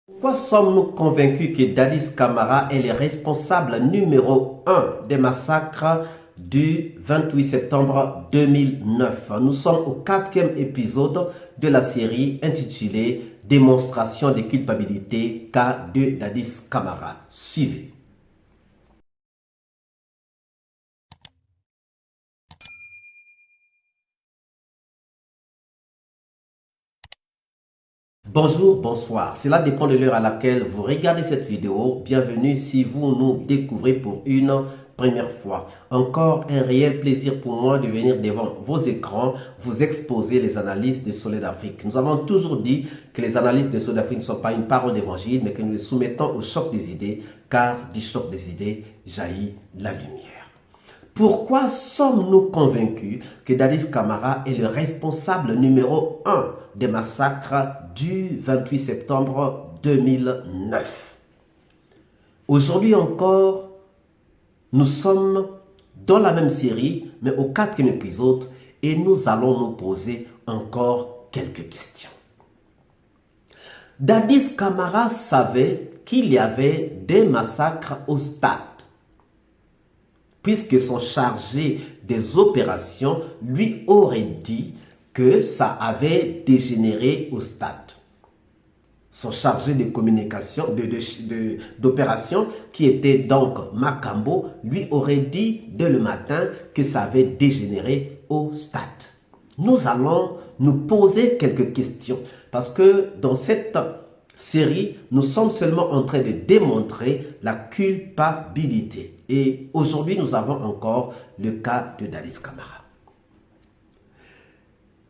Pourquoi sommes-nous convaincus que Dadis Camara est le responsable numéro 1 des massacres du 28 septembre 2009? Nous sommes au 4e épisode de la série intitulée Démonstration de culpabilité cas de Dadis Camara. Suivez. Bonjour, bonsoir. Cela dépend de l'heure à laquelle vous regardez cette vidéo. Bienvenue si vous nous découvrez pour une première fois. Encore un réel plaisir pour moi de venir devant vos écrans vous exposer les analyses de Soleil d'Afrique. Nous avons toujours dit que les analyses de Soleil d'Afrique ne sont pas une parole d'évangile, mais que nous les soumettons au choc des idées, car du choc des idées jaillit la lumière. Pourquoi sommes-nous convaincus que Dadis Camara est le responsable numéro 1 des massacres du 28 septembre 2009? Aujourd'hui encore, nous sommes dans la même série, mais au 4e épisode, et nous allons nous poser encore quelques questions. Dadis Camara savait qu'il y avait des massacres au stade, puisque son chargé des opérations lui aurait dit que ça avait dégénéré au stade. Son chargé de communication, d'opération, qui était donc Makambo, lui aurait dit dès le matin que ça avait dégénéré au stade. Nous allons nous poser quelques questions, parce que dans cette série, nous sommes seulement en train de démontrer la culpabilité. Et aujourd'hui, nous avons encore le cas de Dadis Camara.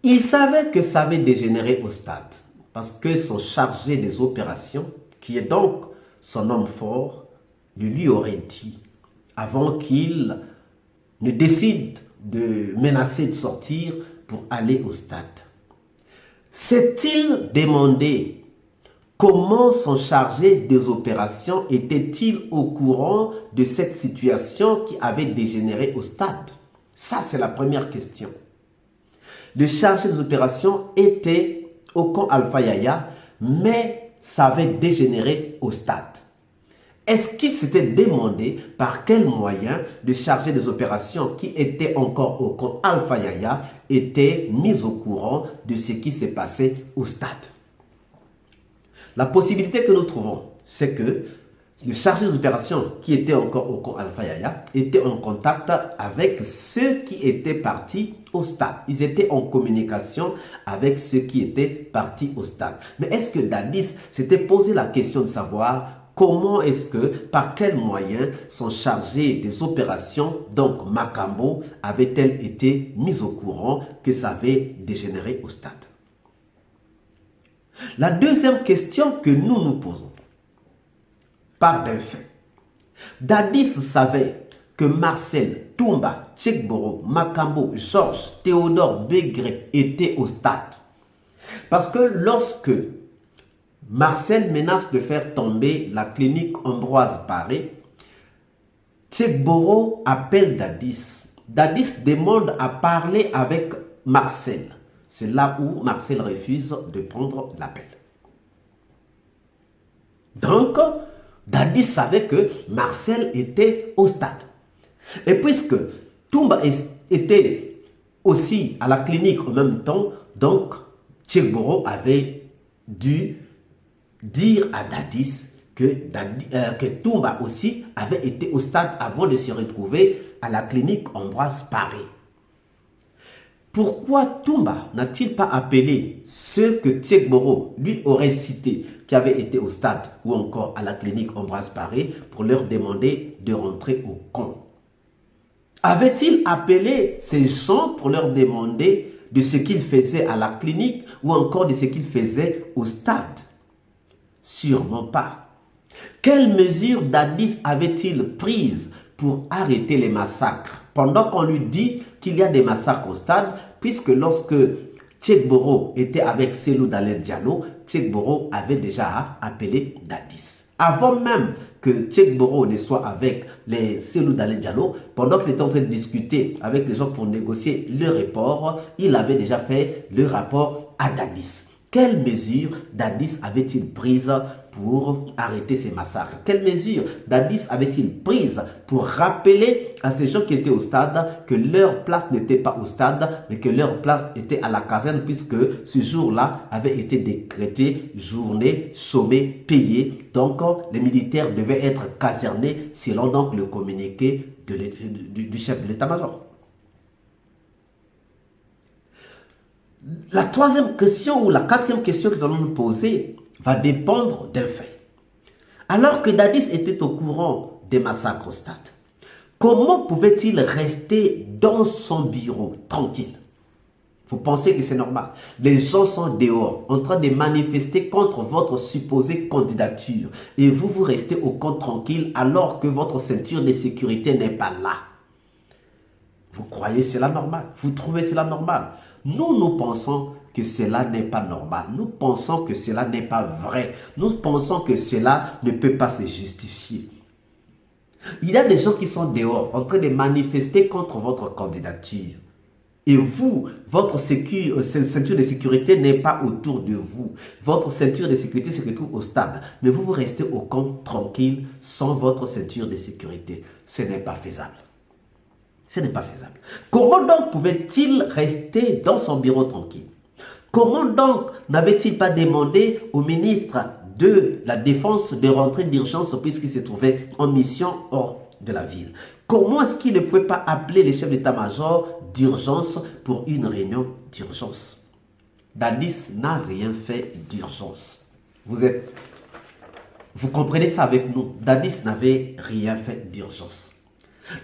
Il savait que ça avait dégénéré au stade, parce que son chargé des opérations, qui est donc son homme fort, lui aurait dit, avant qu'il ne décide de menacer de sortir pour aller au stade. S'est-il demandé comment son chargé des opérations était-il au courant de cette situation qui avait dégénéré au stade? Ça, c'est la première question. Le chargé des opérations était au camp Alpha Yaya, mais ça avait dégénéré au stade. Est-ce qu'il s'était demandé par quel moyen le chargé des opérations qui était encore au camp Alpha Yaya était mis au courant de ce qui s'est passé au stade? La possibilité que nous trouvons, c'est que le chargé des opérations qui était encore au camp Alpha Yaya était en contact avec ceux qui étaient partis au stade. Ils étaient en communication avec ceux qui étaient partis au stade. Mais est-ce que Dadis s'était posé la question de savoir comment est-ce que, par quel moyen, son chargé des opérations, donc Makambo, avait-elle été mise au courant que ça avait dégénéré au stade? La deuxième question que nous nous posons part d'un fait. Dadis savait que Marcel, Toumba, Tchekboro, Makambo, Georges, Théodore, Begré étaient au stade. Parce que lorsque Marcel menace de faire tomber la clinique Ambroise Paré, Tchekboro appelle Dadis. Dadis demande à parler avec Marcel. C'est là où Marcel refuse de prendre l'appel. Donc, Dadis savait que Marcel était au stade. Et puisque Toumba était aussi à la clinique en même temps, donc Tchekboro avait dû dire à Dadis que Toumba aussi avait été au stade avant de se retrouver à la clinique Ambroise Paré. Pourquoi Toumba n'a-t-il pas appelé ceux que Tchekboro lui aurait cités qui avaient été au stade ou encore à la clinique Ambroise Paré pour leur demander de rentrer au camp? Avait-il appelé ces gens pour leur demander de ce qu'ils faisaient à la clinique ou encore de ce qu'ils faisaient au stade? Sûrement pas. Quelles mesures Dadis avait-il prises pour arrêter les massacres pendant qu'on lui dit qu'il y a des massacres au stade, puisque lorsque Tchekboro était avec Cellou Dalein Diallo, Tchekboro avait déjà appelé Dadis. Avant même que Tchekboro ne soit avec les Cellou Dalein Diallo, pendant qu'il était en train de discuter avec les gens pour négocier le report, il avait déjà fait le rapport à Dadis. Quelles mesures Dadis avait-il prises pour arrêter ces massacres? Quelles mesures Dadis avait-il prises pour rappeler à ces gens qui étaient au stade que leur place n'était pas au stade, mais que leur place était à la caserne, puisque ce jour-là avait été décrété journée chômée payée. Donc, les militaires devaient être casernés selon donc le communiqué du chef de l'état-major. La troisième question ou la quatrième question que nous allons nous poser va dépendre d'un fait. Alors que Dadis était au courant des massacres au stade, comment pouvait-il rester dans son bureau tranquille? Vous pensez que c'est normal? Les gens sont dehors en train de manifester contre votre supposée candidature et vous restez au camp tranquille alors que votre ceinture de sécurité n'est pas là. Vous croyez cela normal? Vous trouvez cela normal? Nous pensons que cela n'est pas normal. Nous pensons que cela n'est pas vrai. Nous pensons que cela ne peut pas se justifier. Il y a des gens qui sont dehors en train de manifester contre votre candidature. Et vous, votre ceinture de sécurité n'est pas autour de vous. Votre ceinture de sécurité se retrouve au stade. Mais vous restez au camp tranquille sans votre ceinture de sécurité. Ce n'est pas faisable. Ce n'est pas faisable. Comment donc pouvait-il rester dans son bureau tranquille? Comment donc n'avait-il pas demandé au ministre de la Défense de rentrer d'urgence puisqu'il se trouvait en mission hors de la ville? Comment est-ce qu'il ne pouvait pas appeler les chefs d'état-major d'urgence pour une réunion d'urgence? Dadis n'a rien fait d'urgence. Vous comprenez ça avec nous? Dadis n'avait rien fait d'urgence.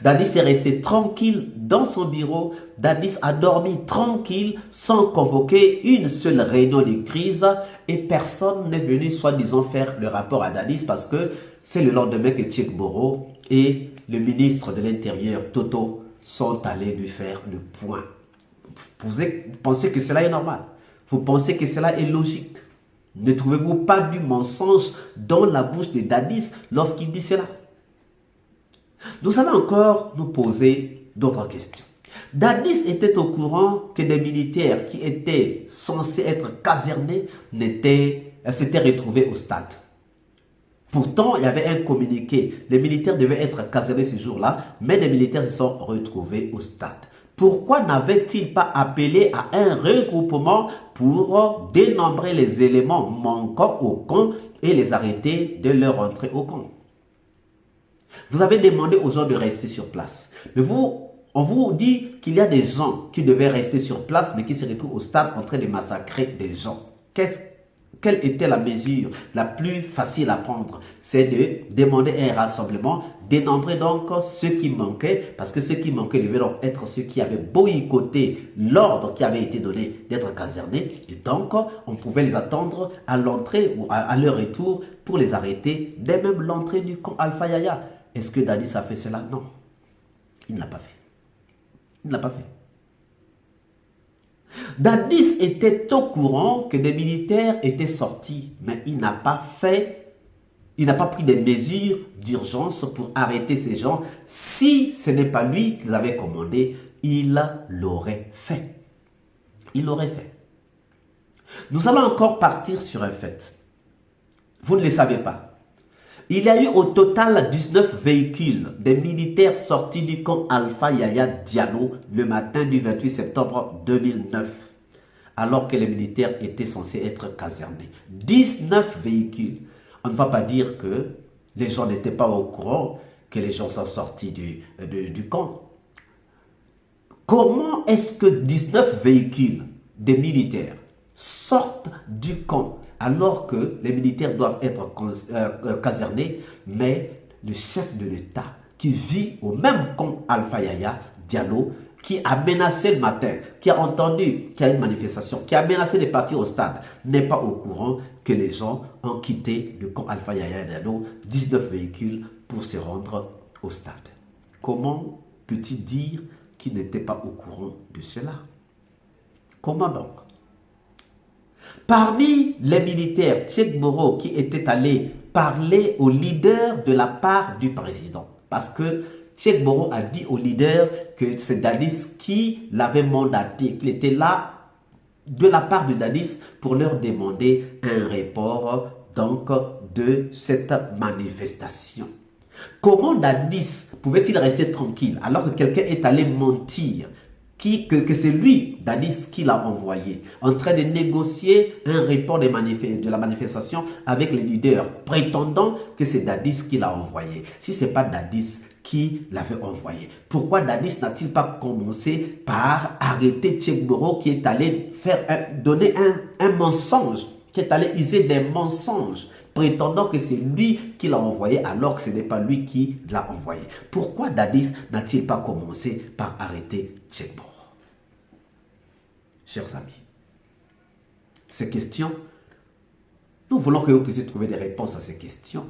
Dadis est resté tranquille dans son bureau. Dadis a dormi tranquille sans convoquer une seule réunion de crise et personne n'est venu soi-disant faire le rapport à Dadis parce que c'est le lendemain que Tchèque Boro et le ministre de l'Intérieur, Toto, sont allés lui faire le point. Vous pensez que cela est normal? Vous pensez que cela est logique? Ne trouvez-vous pas du mensonge dans la bouche de Dadis lorsqu'il dit cela? Nous allons encore nous poser d'autres questions. Dadis était au courant que des militaires qui étaient censés être casernés s'étaient retrouvés au stade. Pourtant, il y avait un communiqué. Les militaires devaient être casernés ce jour-là, mais les militaires se sont retrouvés au stade. Pourquoi n'avait-il pas appelé à un regroupement pour dénombrer les éléments manquants au camp et les arrêter de leur entrée au camp? Vous avez demandé aux gens de rester sur place. Mais on vous dit qu'il y a des gens qui devaient rester sur place, mais qui se retrouvent au stade en train de massacrer des gens. Quelle était la mesure la plus facile à prendre? C'est de demander un rassemblement, dénombrer donc ceux qui manquaient, parce que ceux qui manquaient devaient donc être ceux qui avaient boycotté l'ordre qui avait été donné d'être casernés. Et donc, on pouvait les attendre à l'entrée ou à leur retour pour les arrêter dès même l'entrée du camp Alpha Yaya. Est-ce que Dadis a fait cela? Non. Il ne l'a pas fait. Il ne l'a pas fait. Dadis était au courant que des militaires étaient sortis, mais il n'a pas pris des mesures d'urgence pour arrêter ces gens. Si ce n'est pas lui qui les avait commandés, il l'aurait fait. Il l'aurait fait. Nous allons encore partir sur un fait. Vous ne le savez pas. Il y a eu au total 19 véhicules des militaires sortis du camp Alpha Yaya Diallo le matin du 28 septembre 2009, alors que les militaires étaient censés être casernés. 19 véhicules. On ne va pas dire que les gens n'étaient pas au courant que les gens sont sortis du camp. Comment est-ce que 19 véhicules des militaires sortent du camp alors que les militaires doivent être casernés, mais le chef de l'État qui vit au même camp Alpha Yaya Diallo, qui a menacé le matin, qui a entendu qu'il y a une manifestation, qui a menacé de partir au stade, n'est pas au courant que les gens ont quitté le camp Alpha Yaya Diallo, 19 véhicules pour se rendre au stade? Comment peut-il dire qu'il n'était pas au courant de cela? Comment donc? Parmi les militaires, Tchèque Boro qui était allé parler au leader de la part du président. Parce que Tchèque Boro a dit au leader que c'est Dadis qui l'avait mandaté, qu'il était là de la part de Dadis pour leur demander un report donc de cette manifestation. Comment Dadis pouvait-il rester tranquille alors que quelqu'un est allé mentir que c'est lui, Dadis, qui l'a envoyé, en train de négocier un report de la manifestation avec les leaders, prétendant que c'est Dadis qui l'a envoyé. Si ce n'est pas Dadis qui l'avait envoyé, pourquoi Dadis n'a-t-il pas commencé par arrêter Tchekboro qui est allé donner un mensonge, qui est allé user des mensonges, prétendant que c'est lui qui l'a envoyé alors que ce n'est pas lui qui l'a envoyé? Pourquoi Dadis n'a-t-il pas commencé par arrêter Tchekboro? Chers amis, ces questions, nous voulons que vous puissiez trouver des réponses à ces questions.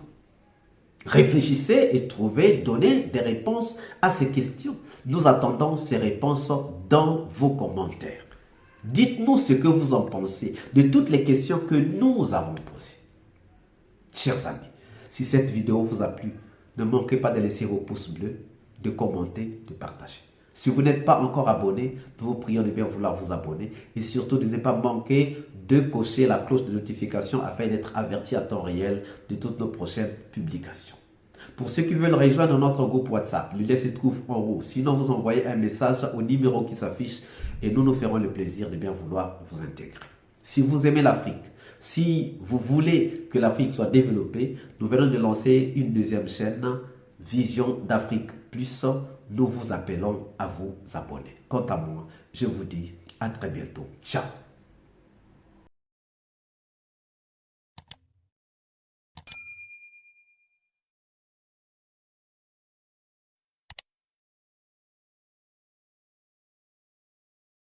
Réfléchissez et donnez des réponses à ces questions. Nous attendons ces réponses dans vos commentaires. Dites-nous ce que vous en pensez de toutes les questions que nous avons posées. Chers amis, si cette vidéo vous a plu, ne manquez pas de laisser vos pouces bleus, de commenter, de partager. Si vous n'êtes pas encore abonné, nous vous prions de bien vouloir vous abonner et surtout de ne pas manquer de cocher la cloche de notification afin d'être averti à temps réel de toutes nos prochaines publications. Pour ceux qui veulent rejoindre notre groupe WhatsApp, le lien se trouve en haut. Sinon, vous envoyez un message au numéro qui s'affiche et nous ferons le plaisir de bien vouloir vous intégrer. Si vous aimez l'Afrique, si vous voulez que l'Afrique soit développée, nous venons de lancer une deuxième chaîne, Vision d'Afrique Plus. Nous vous appelons à vous abonner. Quant à moi, je vous dis à très bientôt. Ciao.